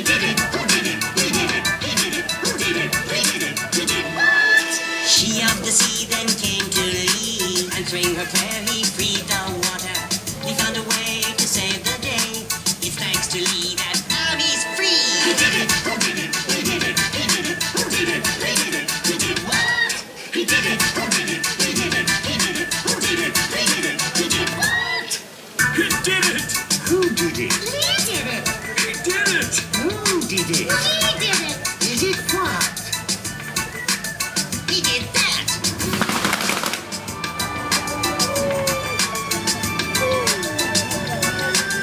She of the sea then came to leave, answering her prayer he freed the water. He found a way to save the day. It's thanks to Lee that now he's free. He did it. Who did it? He did it. He did it. Who did it? He did it. He did what? He did it. Who did it? He did it. He did it. Who did it? He did it. He did what? He did it. Who did it? Lee did it. He did it. Who did it? Lee did it. Did it what? He did that.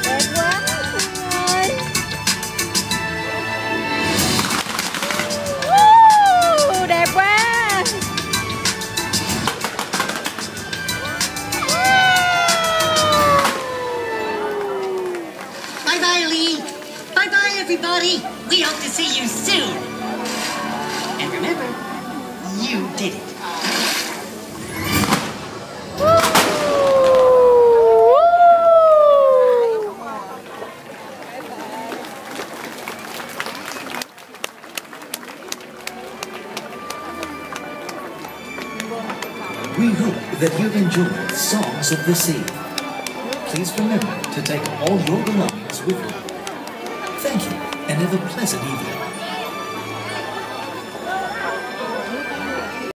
Đẹp quá mọi người. Đẹp quá. Bye bye, Lee. Bye bye, everybody. We hope to see you soon. And remember, you did it. We hope that you've enjoyed Songs of the Sea. Please remember to take all your belongings with you. Thank you and have a pleasant evening.